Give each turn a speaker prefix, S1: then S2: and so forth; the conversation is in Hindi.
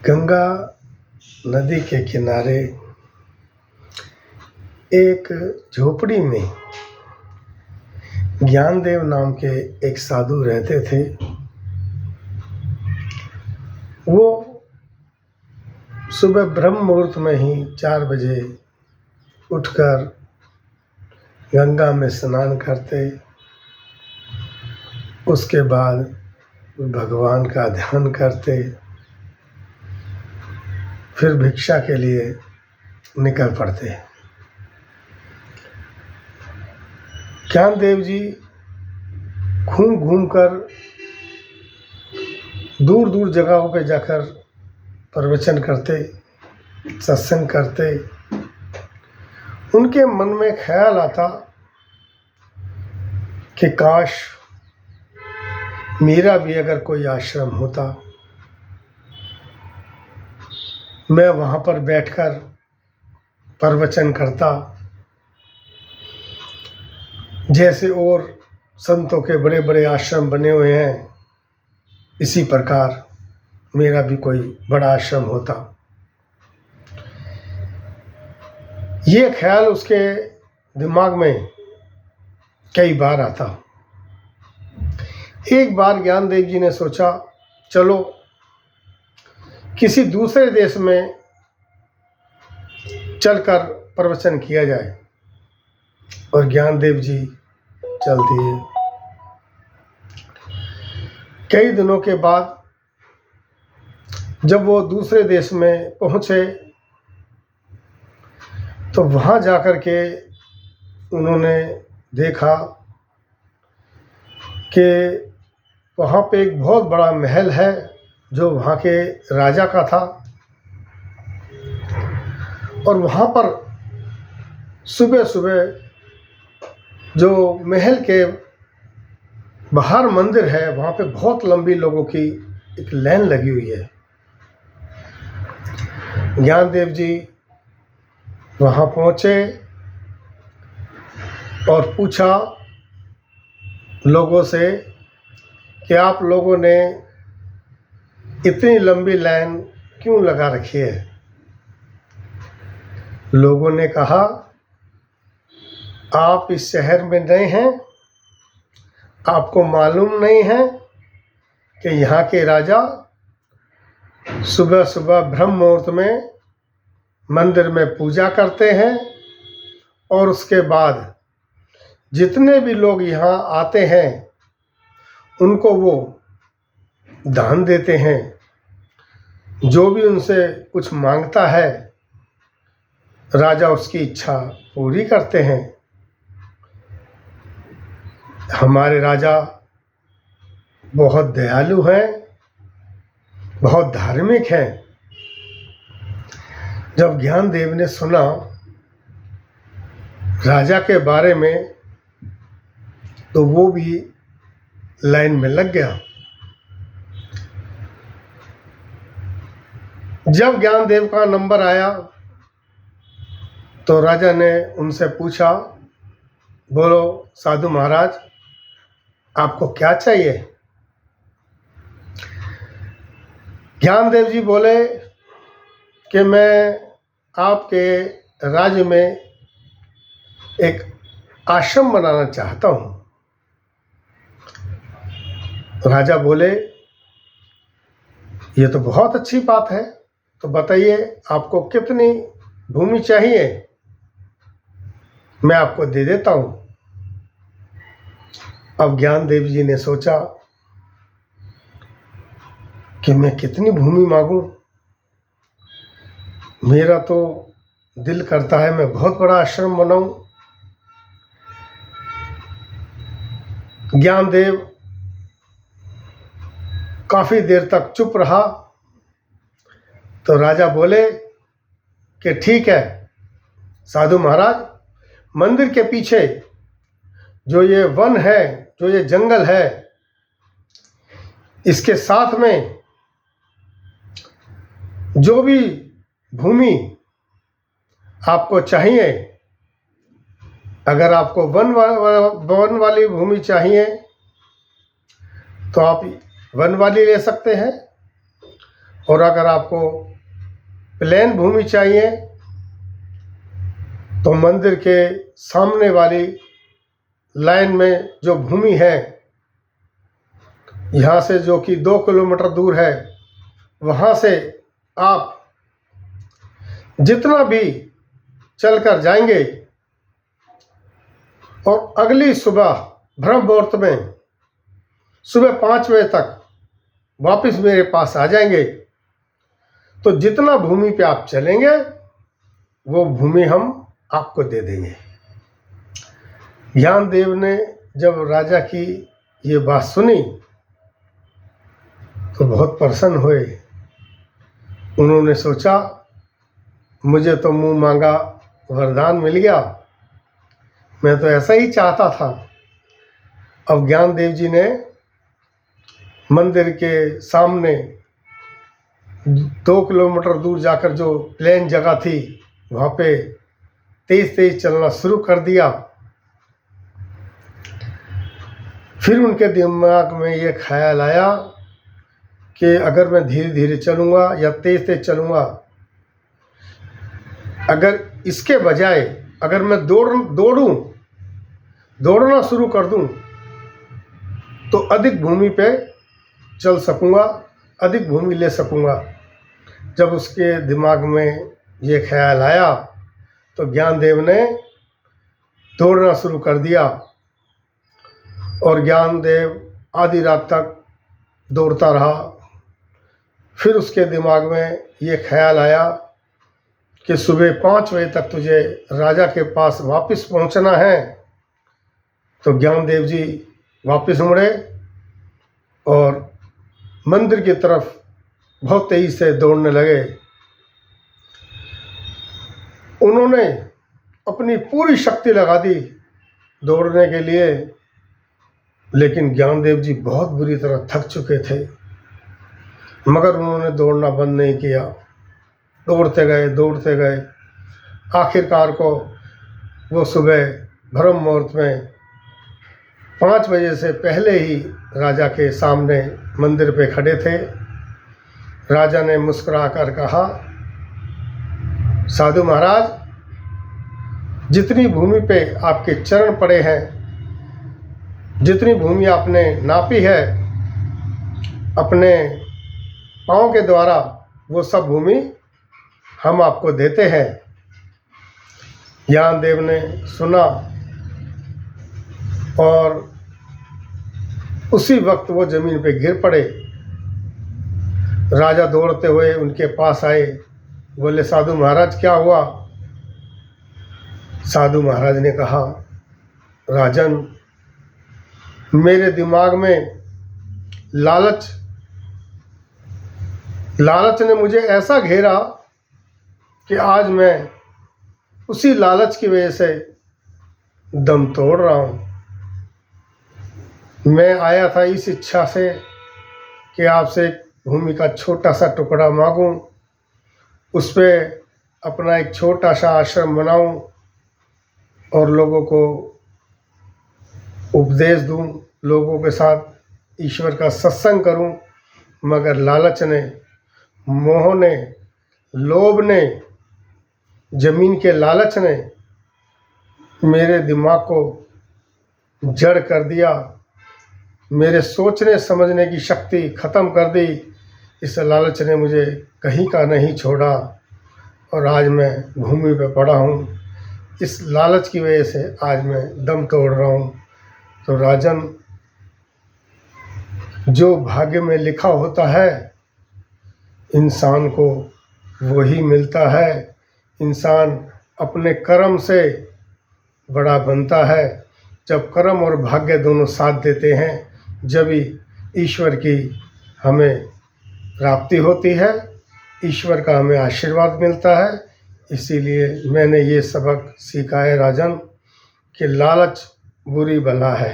S1: गंगा नदी के किनारे एक झोपड़ी में ज्ञानदेव नाम के एक साधु रहते थे। वो सुबह ब्रह्म मुहूर्त में ही 4 बजे उठकर गंगा में स्नान करते, उसके बाद भगवान का ध्यान करते, फिर भिक्षा के लिए निकल पड़ते। ज्ञानदेव जी घूम घूम कर दूर दूर जगहों पे जाकर प्रवचन करते, सत्संग करते। उनके मन में ख्याल आता कि काश मेरा भी अगर कोई आश्रम होता, मैं वहाँ पर बैठकर प्रवचन करता, जैसे और संतों के बड़े बड़े आश्रम बने हुए हैं, इसी प्रकार मेरा भी कोई बड़ा आश्रम होता। ये ख्याल उसके दिमाग में कई बार आता। एक बार ज्ञानदेव जी ने सोचा, चलो किसी दूसरे देश में चलकर प्रवचन किया जाए। और ज्ञानदेव जी चल दिए। कई दिनों के बाद जब वो दूसरे देश में पहुंचे तो वहाँ जाकर के उन्होंने देखा कि वहाँ पे एक बहुत बड़ा महल है जो वहाँ के राजा का था। और वहाँ पर सुबह सुबह जो महल के बाहर मंदिर है, वहाँ पे बहुत लंबी लोगों की एक लाइन लगी हुई है। ज्ञानदेव जी वहाँ पहुँचे और पूछा लोगों से कि आप लोगों ने इतनी लंबी लाइन क्यों लगा रखी है। लोगों ने कहा, आप इस शहर में नए हैं, आपको मालूम नहीं है कि यहाँ के राजा सुबह सुबह ब्रह्म मुहूर्त में मंदिर में पूजा करते हैं और उसके बाद जितने भी लोग यहाँ आते हैं उनको वो दान देते हैं। जो भी उनसे कुछ मांगता है राजा उसकी इच्छा पूरी करते हैं। हमारे राजा बहुत दयालु हैं, बहुत धार्मिक हैं। जब ज्ञानदेव ने सुना राजा के बारे में तो वो भी लाइन में लग गया। जब ज्ञानदेव का नंबर आया तो राजा ने उनसे पूछा, बोलो साधु महाराज, आपको क्या चाहिए। ज्ञानदेव जी बोले कि मैं आपके राज्य में एक आश्रम बनाना चाहता हूँ। राजा बोले, ये तो बहुत अच्छी बात है, तो बताइए आपको कितनी भूमि चाहिए, मैं आपको दे देता हूँ। अब ज्ञानदेव जी ने सोचा कि मैं कितनी भूमि मांगूं। मेरा तो दिल करता है मैं बहुत बड़ा आश्रम बनाऊं। ज्ञानदेव काफी देर तक चुप रहा। तो राजा बोले कि ठीक है साधु महाराज, मंदिर के पीछे जो ये वन है, जो ये जंगल है, इसके साथ में जो भी भूमि आपको चाहिए, अगर आपको वन वाली भूमि चाहिए तो आप वन वाली ले सकते हैं, और अगर आपको प्लेन भूमि चाहिए तो मंदिर के सामने वाली लाइन में जो भूमि है, यहाँ से जो कि 2 किलोमीटर दूर है, वहाँ से आप जितना भी चलकर जाएंगे और अगली सुबह ब्रह्म मुहूर्त में सुबह 5 बजे तक वापस मेरे पास आ जाएंगे, तो जितना भूमि पे आप चलेंगे वो भूमि हम आपको दे देंगे। ज्ञानदेव ने जब राजा की ये बात सुनी तो बहुत प्रसन्न हुए। उन्होंने सोचा मुझे तो मुंह मांगा वरदान मिल गया, मैं तो ऐसा ही चाहता था। अब ज्ञानदेव जी ने मंदिर के सामने 2 किलोमीटर दूर जाकर जो प्लेन जगह थी वहाँ पे तेज तेज चलना शुरू कर दिया। फिर उनके दिमाग में ये ख्याल आया कि अगर मैं धीरे धीरे चलूँगा या तेज तेज चलूँगा, अगर इसके बजाय अगर मैं दौड़ना शुरू कर दूं तो अधिक भूमि पे चल सकूँगा, अधिक भूमि ले सकूँगा। जब उसके दिमाग में ये ख्याल आया तो ज्ञानदेव ने दौड़ना शुरू कर दिया और ज्ञानदेव आधी रात तक दौड़ता रहा। फिर उसके दिमाग में ये ख्याल आया कि सुबह 5 बजे तक तुझे राजा के पास वापस पहुंचना है। तो ज्ञानदेव जी वापस मुड़े और मंदिर की तरफ बहुत तेजी से दौड़ने लगे। उन्होंने अपनी पूरी शक्ति लगा दी दौड़ने के लिए, लेकिन ज्ञानदेव जी बहुत बुरी तरह थक चुके थे, मगर उन्होंने दौड़ना बंद नहीं किया। दौड़ते गए। आखिरकार को वो सुबह ब्रह्म मुहूर्त में 5 बजे से पहले ही राजा के सामने मंदिर पे खड़े थे। राजा ने मुस्कुरा कर कहा, साधु महाराज, जितनी भूमि पे आपके चरण पड़े हैं, जितनी भूमि आपने नापी है अपने पाँव के द्वारा, वो सब भूमि हम आपको देते हैं। ज्ञानदेव ने सुना और उसी वक्त वो जमीन पे गिर पड़े। राजा दौड़ते हुए उनके पास आए, बोले, साधु महाराज क्या हुआ? साधु महाराज ने कहा, राजन, मेरे दिमाग में लालच ने मुझे ऐसा घेरा कि आज मैं उसी लालच की वजह से दम तोड़ रहा हूँ। मैं आया था इस इच्छा से कि आपसे भूमि का छोटा सा टुकड़ा मांगूं, उस पे अपना एक छोटा सा आश्रम बनाऊं और लोगों को उपदेश दूं, लोगों के साथ ईश्वर का सत्संग करूं। मगर लालच ने, मोह ने, लोभ ने, जमीन के लालच ने मेरे दिमाग को जड़ कर दिया, मेरे सोचने समझने की शक्ति ख़त्म कर दी। इस लालच ने मुझे कहीं का नहीं छोड़ा और आज मैं भूमि पे पड़ा हूँ। इस लालच की वजह से आज मैं दम तोड़ रहा हूँ। तो राजन, जो भाग्य में लिखा होता है इंसान को वही मिलता है। इंसान अपने कर्म से बड़ा बनता है। जब कर्म और भाग्य दोनों साथ देते हैं, जब ही ईश्वर की हमें प्राप्ति होती है, ईश्वर का हमें आशीर्वाद मिलता है। इसीलिए मैंने ये सबक सीखा है राजन कि लालच बुरी बला है।